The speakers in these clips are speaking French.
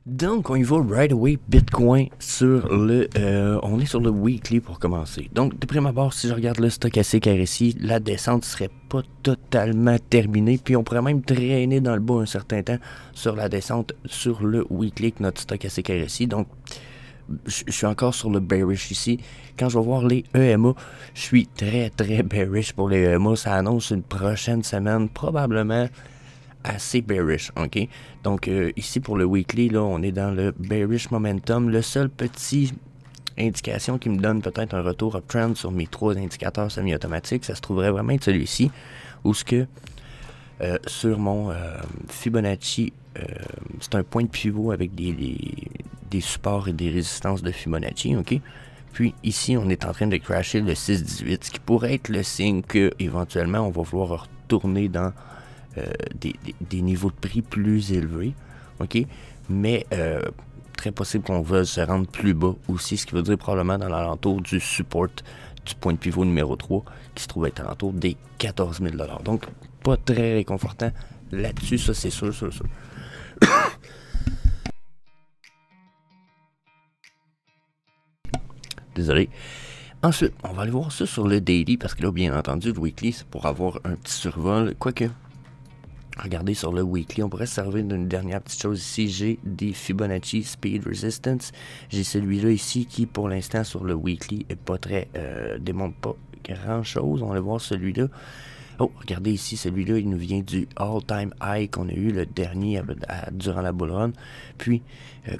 Donc, on y va right away, Bitcoin sur le... on est sur le weekly pour commencer. Donc, de prime abord, si je regarde le stochastique RSI, la descente serait pas totalement terminée. Puis, on pourrait même traîner dans le bas un certain temps sur la descente sur le weekly avec notre stochastique RSI. Donc, je suis encore sur le bearish ici. Quand je vais voir les EMA, je suis très bearish pour les EMA. Ça annonce une prochaine semaine, probablement assez bearish, ok? Donc ici pour le weekly, là, on est dans le bearish momentum. Le seul petit indication qui me donne peut-être un retour uptrend sur mes trois indicateurs semi-automatiques, ça se trouverait vraiment être celui-ci, où ce que sur mon Fibonacci, c'est un point de pivot avec des supports et des résistances de Fibonacci, ok? Puis ici, on est en train de crasher le 6,18, ce qui pourrait être le signe que éventuellement on va vouloir retourner dans des niveaux de prix plus élevés, ok? Mais très possible qu'on va se rendre plus bas aussi, ce qui veut dire probablement dans l'alentour du support du point de pivot numéro 3, qui se trouve être à l'entour des 14 000 $. Donc, pas très réconfortant là-dessus, ça c'est sûr. Désolé. Ensuite, on va aller voir ça sur le daily, parce que là, bien entendu, le weekly, c'est pour avoir un petit survol, quoique... Regardez sur le weekly, on pourrait se servir d'une dernière petite chose ici. J'ai des Fibonacci Speed Resistance. J'ai celui-là ici qui, pour l'instant, sur le weekly, est pas très... démontre pas grand-chose. On va voir celui-là. Oh, regardez ici, celui-là, il nous vient du all-time high qu'on a eu le dernier durant la bull run. Puis,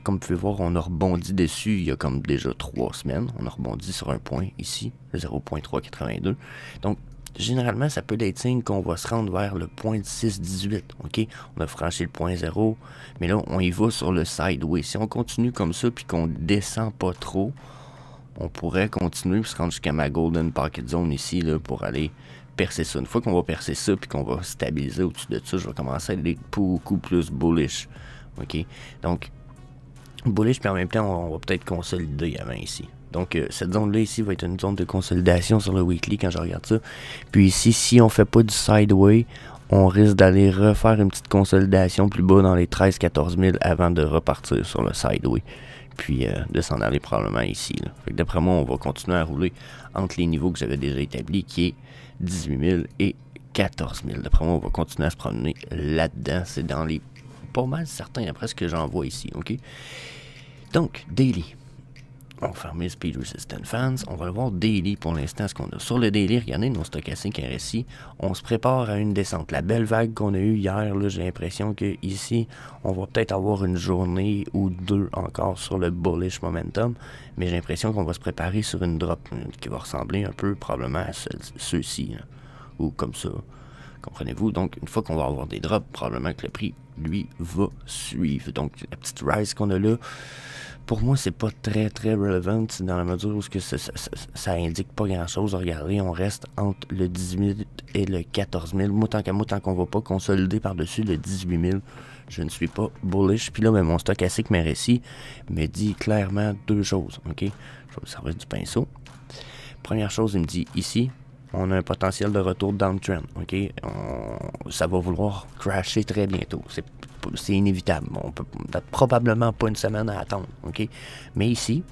comme vous pouvez voir, on a rebondi dessus il y a comme déjà 3 semaines. On a rebondi sur un point ici, 0.382. Donc, généralement, ça peut être signe qu'on va se rendre vers le point 6,18, ok? On a franchi le point 0, mais là, on y va sur le sideway. Si on continue comme ça, puis qu'on descend pas trop, on pourrait continuer, puis se rendre jusqu'à ma Golden Pocket Zone ici, là, pour aller percer ça. Une fois qu'on va percer ça, puis qu'on va stabiliser au-dessus de ça, je vais commencer à être beaucoup plus bullish, ok? Donc, bullish, puis en même temps, on va peut-être consolider avant ici. Donc, cette zone-là ici va être une zone de consolidation sur le weekly quand je regarde ça. Puis ici, si on fait pas du sideway, on risque d'aller refaire une petite consolidation plus bas dans les 13-14 000 avant de repartir sur le sideway. Puis de s'en aller probablement ici. Fait que d'après moi, on va continuer à rouler entre les niveaux que j'avais déjà établis, qui est 18 000 et 14 000. D'après moi, on va continuer à se promener là-dedans. C'est dans les... pas mal certains après ce que j'en vois ici, ok? Donc, daily. On va fermer Speed Resistant Fans. On va le voir daily pour l'instant. Ce qu'on a sur le daily, regardez nos stochastiques RSI. On se prépare à une descente. La belle vague qu'on a eue hier, là, j'ai l'impression que ici, on va peut-être avoir une journée ou deux encore sur le bullish momentum. Mais j'ai l'impression qu'on va se préparer sur une drop qui va ressembler un peu probablement à ceux-ci. Ou comme ça. Comprenez-vous? Donc, une fois qu'on va avoir des drops, probablement que le prix, lui, va suivre. Donc, la petite rise qu'on a là, pour moi, c'est pas très relevant dans la mesure où ça indique pas grand-chose. Regardez, on reste entre le 18 000 et le 14 000. Moi, tant qu'on va pas consolider par-dessus le 18 000, je ne suis pas bullish. Puis là, mais mon stochastique RSI me dit clairement deux choses. Ok, je vais me servir du pinceau. Première chose, il me dit ici, on a un potentiel de retour downtrend, ok? Ça va vouloir crasher très bientôt. C'est inévitable. On peut probablement pas une semaine à attendre, ok? Mais ici,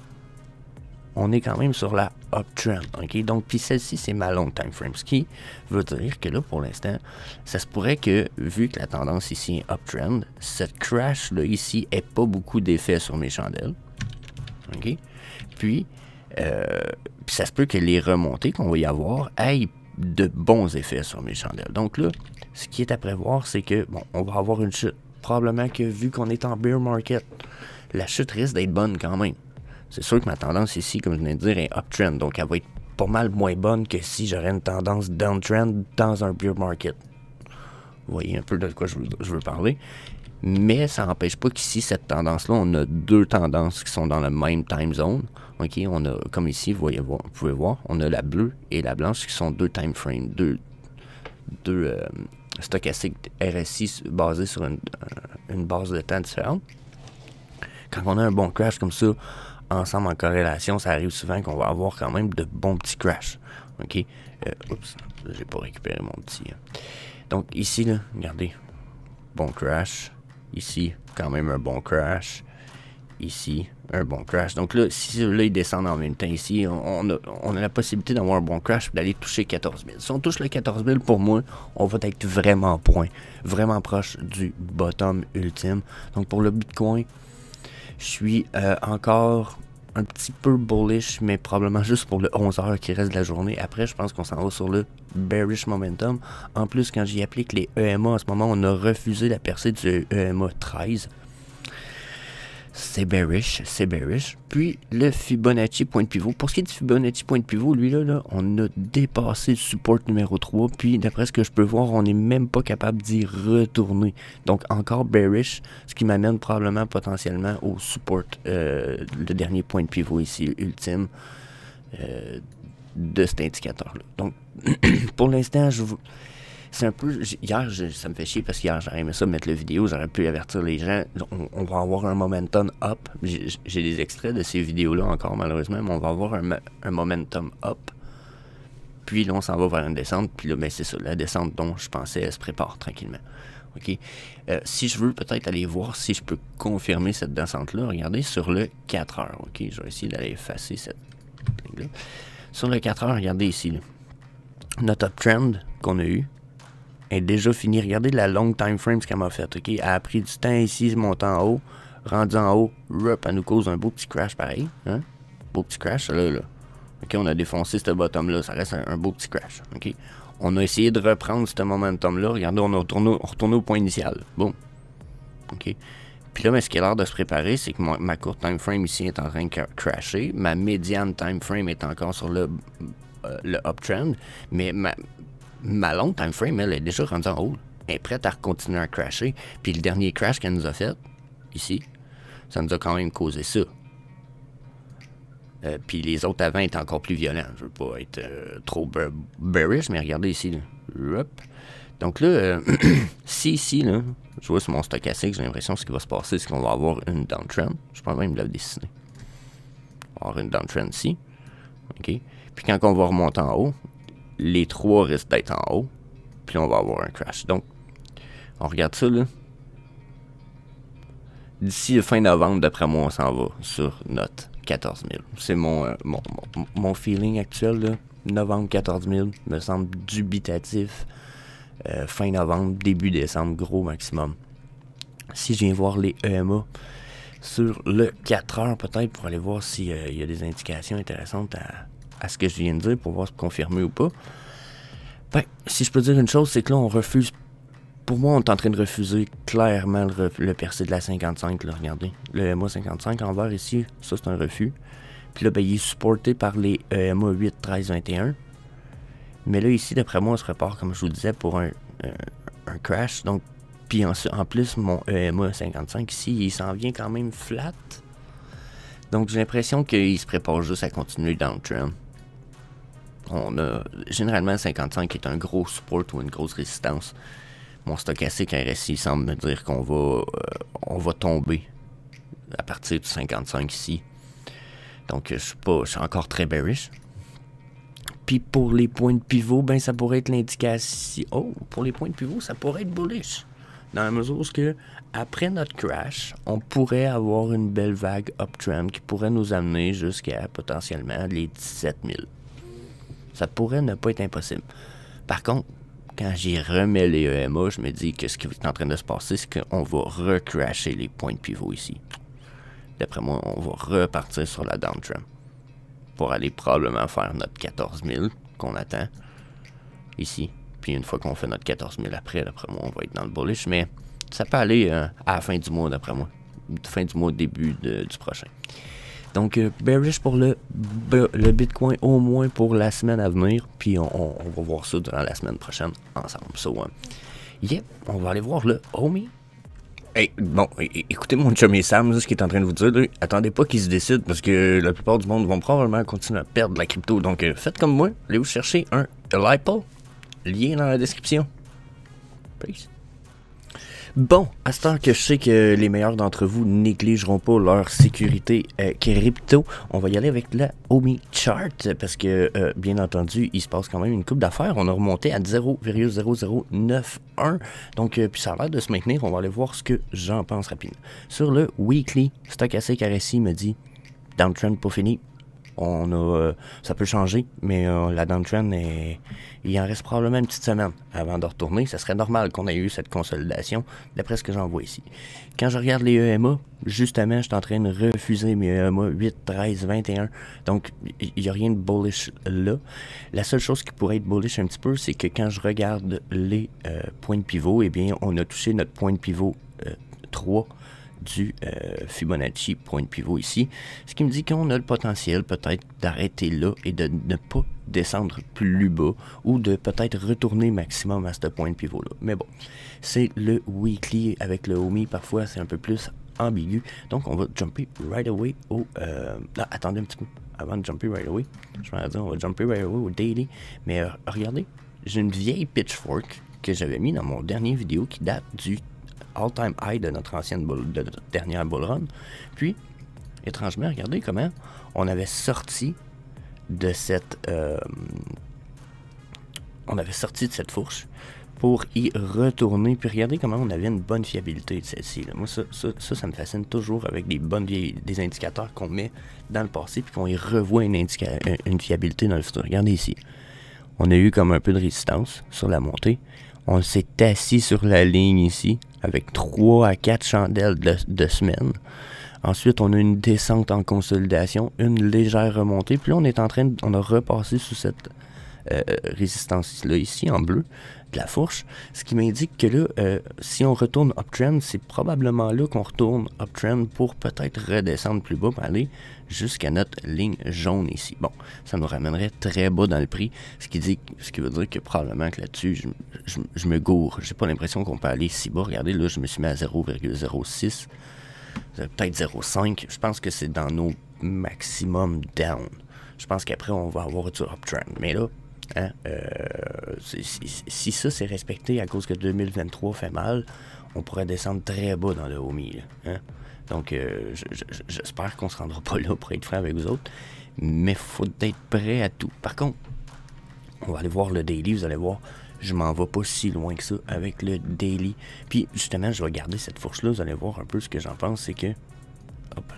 on est quand même sur la uptrend, ok? Donc, puis celle-ci, c'est ma long time frame, ce qui veut dire que là, pour l'instant, ça se pourrait que, vu que la tendance ici est uptrend, cette crash-là ici ait pas beaucoup d'effet sur mes chandelles, ok? Puis ça se peut que les remontées qu'on va y avoir aient de bons effets sur mes chandelles. Donc là, ce qui est à prévoir, c'est que, bon, on va avoir une chute. Probablement que, vu qu'on est en bear market, la chute risque d'être bonne quand même. C'est sûr que ma tendance ici, comme je viens de dire, est uptrend. Donc, elle va être pas mal moins bonne que si j'aurais une tendance downtrend dans un bear market. Vous voyez un peu de quoi je veux parler. Mais ça n'empêche pas qu'ici, cette tendance-là, on a deux tendances qui sont dans le même time zone. Ok, on a, comme ici, vous pouvez voir, on a la bleue et la blanche qui sont deux time frames, deux stochastiques RSI basés sur une base de temps différente. Quand on a un bon crash comme ça, ensemble en corrélation, ça arrive souvent qu'on va avoir quand même de bons petits crashs. Ok, oups, j'ai pas récupéré mon petit. Donc ici, là, regardez, bon crash. Ici, quand même un bon crash. Ici, un bon crash. Donc là, si là, ils descendent en même temps ici, on a la possibilité d'avoir un bon crash et d'aller toucher 14 000. Si on touche le 14 000, pour moi, on va être vraiment point. Vraiment proche du bottom ultime. Donc pour le Bitcoin, je suis encore un petit peu bullish, mais probablement juste pour le 11 heures qui reste de la journée. Après, je pense qu'on s'en va sur le bearish momentum. En plus, quand j'y applique les EMA, en ce moment, on a refusé la percée du EMA 13. C'est bearish, c'est bearish. Puis le Fibonacci point de pivot. Pour ce qui est du Fibonacci point de pivot, lui là, on a dépassé le support numéro 3. Puis d'après ce que je peux voir, on n'est même pas capable d'y retourner. Donc encore bearish, ce qui m'amène probablement potentiellement au support, le dernier point de pivot ici, ultime, de cet indicateur-là. Donc pour l'instant, c'est un peu... Hier, ça me fait chier parce qu'hier, j'aurais aimé ça mettre la vidéo, j'aurais pu avertir les gens. On va avoir un momentum up. J'ai des extraits de ces vidéos-là encore, malheureusement, mais on va avoir un momentum up. Puis là, on s'en va vers une descente. Puis là, ben, c'est ça, la descente dont je pensais, elle se prépare tranquillement. OK? Si je veux peut-être aller voir si je peux confirmer cette descente-là, regardez sur le 4 heures. OK? Je vais essayer d'aller effacer cette ligne-là. Sur le 4 heures, regardez ici. Là. Notre uptrend qu'on a eu est déjà fini. Regardez la long time frame ce qu'elle m'a fait. OK? Elle a pris du temps ici, monte en haut, rendu en haut, elle nous cause un beau petit crash pareil. Hein? Beau petit crash, là. OK? On a défoncé ce bottom-là. Ça reste un beau petit crash. OK? On a essayé de reprendre ce momentum-là. Regardez, on retourne au point initial. Boum. OK? Puis là, mais ce qui a l'air de se préparer, c'est que ma courte time frame ici est en train de crasher. Ma médiane time frame est encore sur le uptrend. Mais ma longue time frame, elle est déjà rendue en haut. Elle est prête à continuer à crasher. Puis le dernier crash qu'elle nous a fait, ici, ça nous a quand même causé ça. Puis les autres avant étaient encore plus violents. Je veux pas être trop bearish, mais regardez ici. Là. Donc là, si ici, là, je vois sur mon stochastique, j'ai l'impression que ce qui va se passer, c'est qu'on va avoir une downtrend. Je pense même le dessiner. On va avoir une downtrend ici. OK. Puis quand on va remonter en haut, les trois risquent d'être en haut. Puis on va avoir un crash. Donc, on regarde ça, là. D'ici fin novembre, d'après moi, on s'en va sur notre 14 000. C'est mon feeling actuel, là. Novembre 14 000, me semble dubitatif. Fin novembre, début décembre, gros maximum. Si je viens voir les EMA sur le 4 heures, peut-être, pour aller voir s'il y a des indications intéressantes à ce que je viens de dire, pour voir si confirmer ou pas. Ben, si je peux dire une chose, c'est que là, on refuse. Pour moi, on est en train de refuser clairement le percé de la 55, là, regardez. Le EMA 55 en vert ici, ça c'est un refus. Puis là, ben, il est supporté par les EMA 8, 13, 21. Mais là, ici, d'après moi, on se prépare, comme je vous le disais, pour un crash. Donc, puis en plus, mon EMA 55 ici, il s'en vient quand même flat. Donc, j'ai l'impression qu'il se prépare juste à continuer dans le trend. On a généralement 55 est un gros support ou une grosse résistance. Mon stochastique RSI semble me dire qu'on va tomber à partir du 55 ici. Donc, je suis encore très bearish. Puis pour les points de pivot, ben ça pourrait être l'indication. Oh, pour les points de pivot, ça pourrait être bullish. Dans la mesure où après notre crash, on pourrait avoir une belle vague uptrend qui pourrait nous amener jusqu'à potentiellement les 17 000. Ça pourrait ne pas être impossible. Par contre, quand j'y remets les EMA, je me dis que ce qui est en train de se passer, c'est qu'on va recrasher les points de pivot ici. D'après moi, on va repartir sur la downtrend pour aller probablement faire notre 14 000 qu'on attend ici. Puis une fois qu'on fait notre 14 000 après moi, on va être dans le bullish. Mais ça peut aller à la fin du mois, d'après moi. Fin du mois, début du prochain. Donc, bearish pour le Bitcoin, au moins pour la semaine à venir. Puis on va voir ça durant la semaine prochaine ensemble. So, yep, on va aller voir le homie. Hey, bon, écoutez mon chum et Sam, ce qu'il est en train de vous dire, là, attendez pas qu'il se décide parce que la plupart du monde vont probablement continuer à perdre de la crypto. Donc, faites comme moi, allez vous chercher un LiPo, lien dans la description. Peace. Bon, à ce temps que je sais que les meilleurs d'entre vous négligeront pas leur sécurité crypto, on va y aller avec la OMI Chart parce que, bien entendu, il se passe quand même une coupe d'affaires. On a remonté à 0,0091. Donc, puis ça a l'air de se maintenir. On va aller voir ce que j'en pense rapidement. Sur le weekly, stochastique RSI me dit downtrend pas fini. Ça peut changer, mais la downtrend, il en reste probablement une petite semaine avant de retourner. Ça serait normal qu'on ait eu cette consolidation, d'après ce que j'en vois ici. Quand je regarde les EMA, justement, je suis en train de refuser mes EMA 8, 13, 21. Donc, il n'y a rien de bullish là. La seule chose qui pourrait être bullish un petit peu, c'est que quand je regarde les points de pivot, eh bien, on a touché notre point de pivot 3. Du Fibonacci point de pivot ici, ce qui me dit qu'on a le potentiel peut-être d'arrêter là et de ne pas descendre plus bas ou de peut-être retourner maximum à ce point de pivot là. Mais bon, c'est le weekly avec le OMI, parfois c'est un peu plus ambigu, donc on va jumper right away au... attendez un petit peu, avant de jumper right away, je vais dire on va jumper right away au daily, mais regardez, j'ai une vieille pitchfork que j'avais mis dans mon dernier vidéo qui date du all-time high de notre dernière bull run. Puis, étrangement, regardez comment on avait sorti de cette fourche pour y retourner. Puis regardez comment on avait une bonne fiabilité de celle-ci. Moi, ça me fascine toujours avec des indicateurs qu'on met dans le passé puis qu'on y revoit une fiabilité dans le futur. Regardez ici. On a eu comme un peu de résistance sur la montée. On s'est assis sur la ligne ici avec 3 à 4 chandelles de semaine. Ensuite, on a une descente en consolidation, une légère remontée. Puis là, on a repassé sous cette résistance-là ici, en bleu, de la fourche. Ce qui m'indique que là, si on retourne uptrend, c'est probablement là qu'on retourne uptrend pour peut-être redescendre plus bas pour aller jusqu'à notre ligne jaune ici. Bon, ça nous ramènerait très bas dans le prix, ce qui veut dire que probablement que là-dessus, je me gourre. J'ai pas l'impression qu'on peut aller si bas. Regardez, là, je me suis mis à 0,06, peut-être 0,5. Je pense que c'est dans nos maximum down. Je pense qu'après, on va avoir du uptrend. Mais là, hein, si ça c'est respecté à cause que 2023 fait mal, on pourrait descendre très bas dans le OMI. Hein? Donc, j'espère qu'on ne se rendra pas là pour être franc avec vous autres. Mais il faut être prêt à tout. Par contre, on va aller voir le daily. Vous allez voir, je m'en vais pas si loin que ça avec le daily. Puis, justement, je vais garder cette fourche-là. Vous allez voir un peu ce que j'en pense. C'est que... Hop,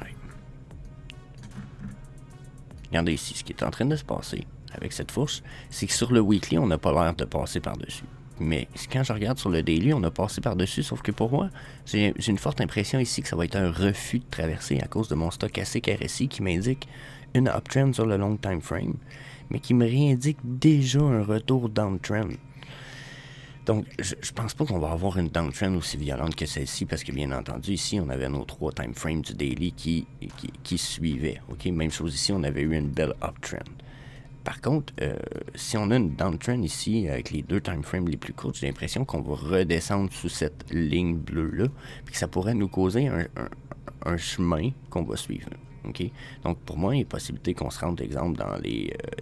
regardez ici ce qui est en train de se passer avec cette fourche. C'est que sur le weekly, on n'a pas l'air de passer par-dessus. Mais quand je regarde sur le daily, on a passé par-dessus, sauf que pour moi, j'ai une forte impression ici que ça va être un refus de traverser à cause de mon stochastique RSI qui m'indique une uptrend sur le long time frame, mais qui me réindique déjà un retour downtrend. Donc, je pense pas qu'on va avoir une downtrend aussi violente que celle-ci, parce que bien entendu, ici, on avait nos 3 time frames du daily qui suivaient. Okay? Même chose ici, on avait eu une belle uptrend. Par contre, si on a une downtrend ici, avec les 2 time frames les plus courtes, j'ai l'impression qu'on va redescendre sous cette ligne bleue-là, puis que ça pourrait nous causer un chemin qu'on va suivre. Okay? Donc, pour moi, il y a possibilité qu'on se rende, exemple,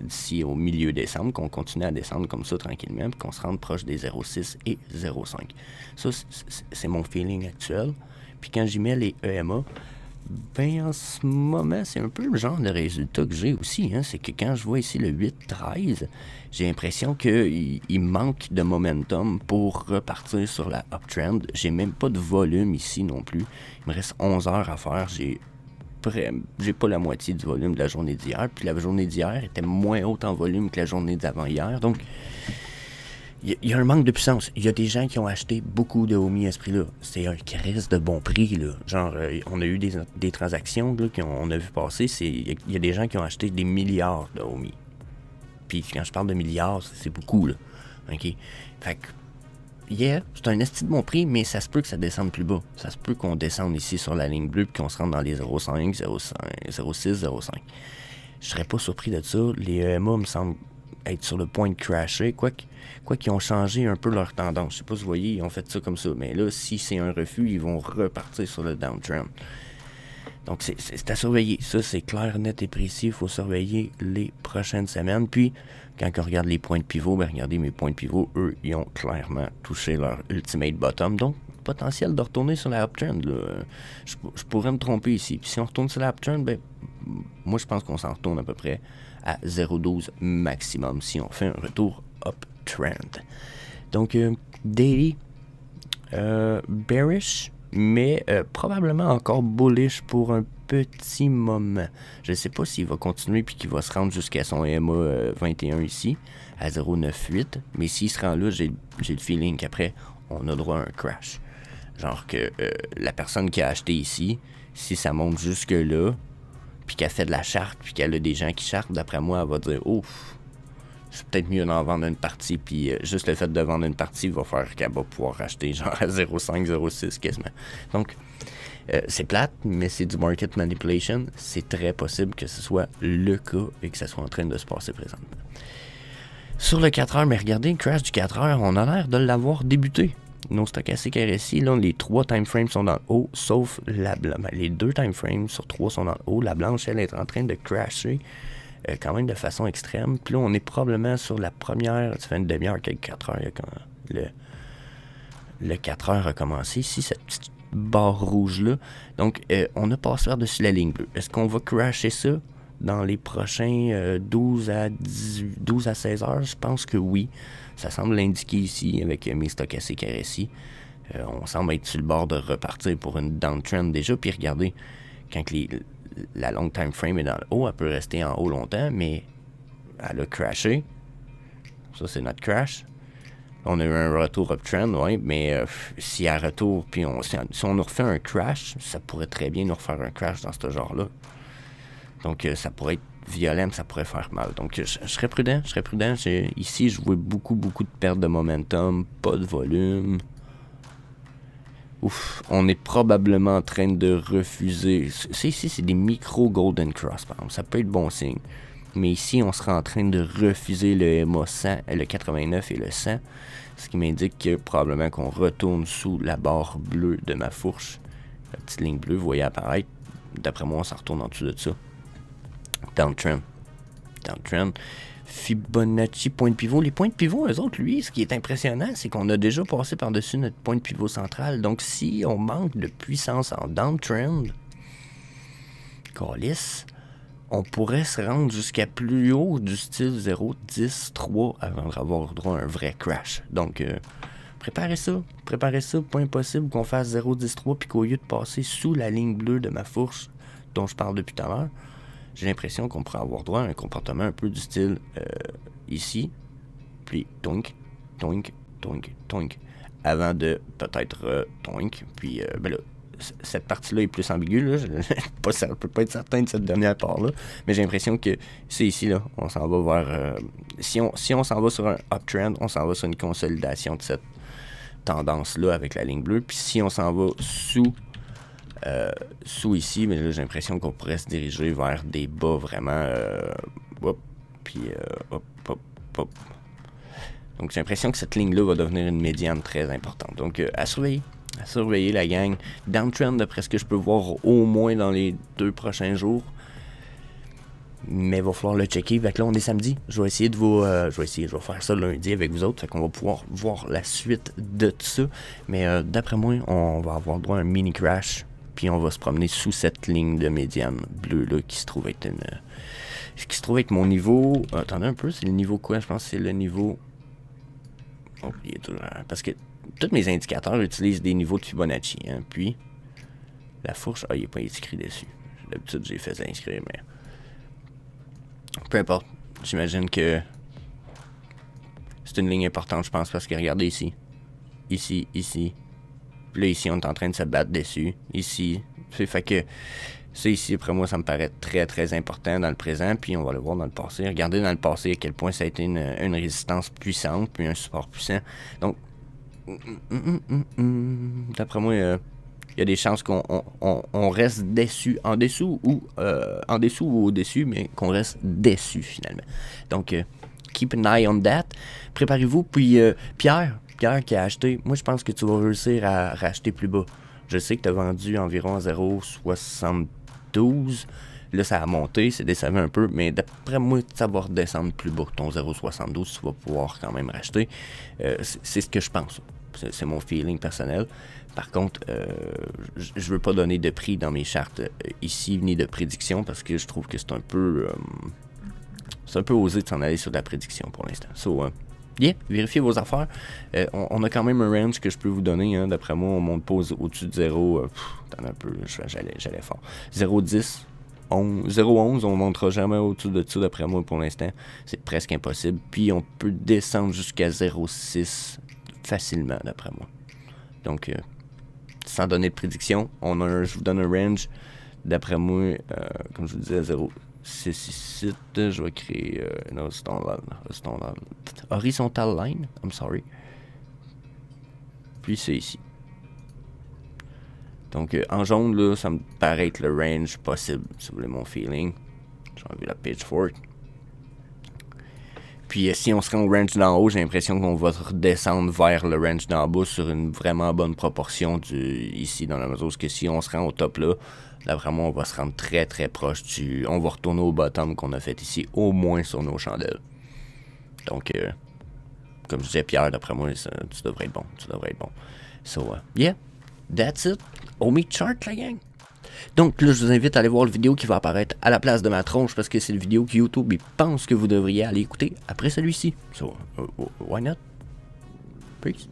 d'ici au milieu décembre, qu'on continue à descendre comme ça tranquillement, puis qu'on se rende proche des 0,6 et 0,5. Ça, c'est mon feeling actuel. Puis quand j'y mets les EMA, ben en ce moment, c'est un peu le genre de résultat que j'ai aussi. Hein? C'est que quand je vois ici le 8-13, j'ai l'impression qu'il manque de momentum pour repartir sur la uptrend. J'ai même pas de volume ici non plus. Il me reste 11 heures à faire. J'ai pas la moitié du volume de la journée d'hier. Puis la journée d'hier était moins haute en volume que la journée d'avant-hier. Donc, il y a un manque de puissance. Il y a des gens qui ont acheté beaucoup de OMI à ce prix-là. C'est un crise de bon prix, là. Genre, on a eu des transactions là, qu'on a vu passer. Il y a des gens qui ont acheté des milliards de OMI. Puis quand je parle de milliards, c'est beaucoup, là. OK? Fait que, c'est un esti de bon prix, mais ça se peut que ça descende plus bas. Ça se peut qu'on descende ici sur la ligne bleue puis qu'on se rende dans les 0,5, 0,6, 0,5. Je serais pas surpris de ça. Les EMA me semblent être sur le point de crasher, quoi qu'ils ont changé un peu leur tendance. Je sais pas si vous voyez, ils ont fait ça comme ça. Mais là, si c'est un refus, ils vont repartir sur le downtrend. Donc, c'est à surveiller. Ça, c'est clair, net et précis. Il faut surveiller les prochaines semaines. Puis, quand on regarde les points de pivot, ben regardez mes points de pivot. Eux, ils ont clairement touché leur ultimate bottom. Donc, potentiel de retourner sur la uptrend. Je pourrais me tromper ici. Puis, si on retourne sur la uptrend, ben, moi, je pense qu'on s'en retourne à peu près à 0,12 maximum si on fait un retour uptrend. Donc, daily, bearish, mais probablement encore bullish pour un petit moment. Je ne sais pas s'il va continuer puis qu'il va se rendre jusqu'à son EMA 21 ici, à 0,98, mais s'il se rend là, j'ai le feeling qu'après, on a droit à un crash. Genre que la personne qui a acheté ici, si ça monte jusque là, puis qu'elle fait de la charte, puis qu'elle a des gens qui chartent, d'après moi, elle va dire « Ouf, c'est peut-être mieux d'en vendre une partie. » Puis juste le fait de vendre une partie va faire qu'elle va pouvoir acheter genre à 0,5, 0,6 quasiment. Donc, c'est plate, mais c'est du market manipulation. C'est très possible que ce soit le cas et que ça soit en train de se passer présentement. Sur le 4 heures, mais regardez, le crash du 4 heures, on a l'air de l'avoir débuté. Nos stochastiques RSI, là, les 3 timeframes sont dans le haut, sauf la blanche. Les 2 timeframes sur 3 sont dans le haut. La blanche, elle est en train de crasher quand même de façon extrême. Puis là, on est probablement sur la première, ça fait une demi-heure que le 4 heures, quand le 4 heures a commencé. Ici, cette petite barre rouge-là. Donc, on a passé par-dessus la ligne bleue. Est-ce qu'on va crasher ça dans les prochains 12 à 16 heures? Je pense que oui. Ça semble l'indiquer ici avec mes stochastiques RSI. On semble être sur le bord de repartir pour une downtrend déjà. Puis regardez, quand la long time frame est dans le haut, elle peut rester en haut longtemps, mais elle a crashé. Ça, c'est notre crash. On a eu un retour uptrend, oui, mais si elle retourne, puis si on nous refait un crash, ça pourrait très bien nous refaire un crash dans ce genre-là. Donc, ça pourrait être violent, ça pourrait faire mal. Donc, je serais prudent, Ici, je vois beaucoup de pertes de momentum, pas de volume. Ouf, on est probablement en train de refuser. Ici, c'est des micro Golden Cross, par exemple. Ça peut être bon signe. Mais ici, on sera en train de refuser le EMA 100, le 89 et le 100. Ce qui m'indique que probablement qu'on retourne sous la barre bleue de ma fourche. La petite ligne bleue, vous voyez apparaître. D'après moi, on s'en retourne en dessous de ça. Downtrend. Fibonacci, point de pivot. Les points de pivot, eux autres, lui, ce qui est impressionnant, c'est qu'on a déjà passé par-dessus notre point de pivot central. Donc, si on manque de puissance en downtrend, calice, on pourrait se rendre jusqu'à plus haut du style 0,10,3 avant d'avoir droit à un vrai crash. Donc, préparez ça, point possible qu'on fasse 0,10,3 puis qu'au lieu de passer sous la ligne bleue de ma fourche dont je parle depuis tout à l'heure, j'ai l'impression qu'on pourrait avoir droit à un comportement un peu du style ici, puis toink, avant de peut-être toink, puis ben là, cette partie-là est plus ambiguë, là. Je ne peux pas être certain de cette dernière part-là, mais j'ai l'impression que c'est ici, là, on s'en va vers... si on s'en va sur un uptrend, on s'en va sur une consolidation de cette tendance-là avec la ligne bleue, puis si on s'en va sous ici, mais là j'ai l'impression qu'on pourrait se diriger vers des bas vraiment hop. Donc j'ai l'impression que cette ligne là va devenir une médiane très importante, donc à surveiller la gang. Downtrend d'après ce que je peux voir au moins dans les 2 prochains jours, mais il va falloir le checker. Fait que là on est samedi, je vais essayer de vous je vais faire ça lundi avec vous autres, fait qu'on va pouvoir voir la suite de tout ça, mais d'après moi on va avoir droit à un mini crash. Puis on va se promener sous cette ligne de médiane bleue là qui se trouve être mon niveau. Attendez un peu, c'est le niveau quoi? Je pense que c'est le niveau. Oh, parce que tous mes indicateurs utilisent des niveaux de Fibonacci. Hein. Puis la fourche, il n'est pas inscrit dessus. D'habitude, j'ai fait ça inscrire, mais peu importe. J'imagine que c'est une ligne importante, je pense, parce que regardez ici. Ici. Puis là, ici, on est en train de se battre dessus. Ici. Fait que ça, ici, après moi, ça me paraît très important dans le présent. Puis on va le voir dans le passé. Regardez dans le passé à quel point ça a été une résistance puissante, puis un support puissant. Donc, d'après moi, il y a des chances qu'on reste déçu. En dessous ou au-dessus, mais qu'on reste déçu finalement. Donc, keep an eye on that. Préparez-vous. Puis, Pierre qui a acheté, moi je pense que tu vas réussir à racheter plus bas. Je sais que tu as vendu environ 0,63 0,12. Là, ça a monté, c'est descendu un peu, mais d'après moi, ça va redescendre plus bas que ton 0,72. Tu vas pouvoir quand même racheter. C'est ce que je pense. C'est mon feeling personnel. Par contre, je veux pas donner de prix dans mes chartes ici, ni de prédiction, parce que je trouve que c'est un peu osé de s'en aller sur de la prédiction pour l'instant. So, yeah, vérifiez vos affaires. On a quand même un range que je peux vous donner. Hein. D'après moi, on monte pas au-dessus de 0. Attends un peu, j'allais fort. 0,10. 0,11, on ne montera jamais au-dessus de ça d'après moi pour l'instant. C'est presque impossible. Puis on peut descendre jusqu'à 0,6 facilement d'après moi. Donc, sans donner de prédiction, je vous donne un range. D'après moi, comme je vous disais, 0,6 ici. Je vais créer une horizontal line. I'm sorry. Puis c'est ici. Donc, en jaune, là, ça me paraît être le range possible, si vous voulez mon feeling. J'ai enlevé la pitchfork. Puis, si on se rend au range d'en haut, j'ai l'impression qu'on va redescendre vers le range d'en bas sur une vraiment bonne proportion ici, dans la mesure où si on se rend au top là, d'après moi, on va se rendre très très proche on va retourner au bottom qu'on a fait ici, au moins sur nos chandelles. Donc, comme je disais Pierre, d'après moi, tu devrais être bon. So, yeah, that's it. Omi chart, la gang. Donc là, je vous invite à aller voir la vidéo qui va apparaître à la place de ma tronche parce que c'est une vidéo que YouTube pense que vous devriez aller écouter après celui-ci. So, why not? Peace.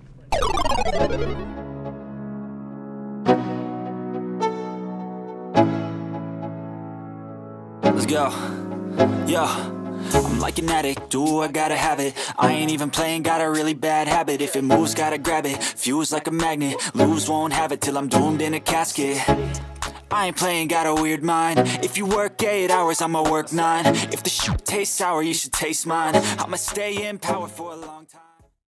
Let's go. Yo. I'm like an addict, do I gotta have it. I ain't even playing, got a really bad habit. If it moves, gotta grab it, fuse like a magnet. Lose, won't have it till I'm doomed in a casket. I ain't playing, got a weird mind. If you work 8 hours, I'ma work 9. If the shit tastes sour, you should taste mine. I'ma stay in power for a long time.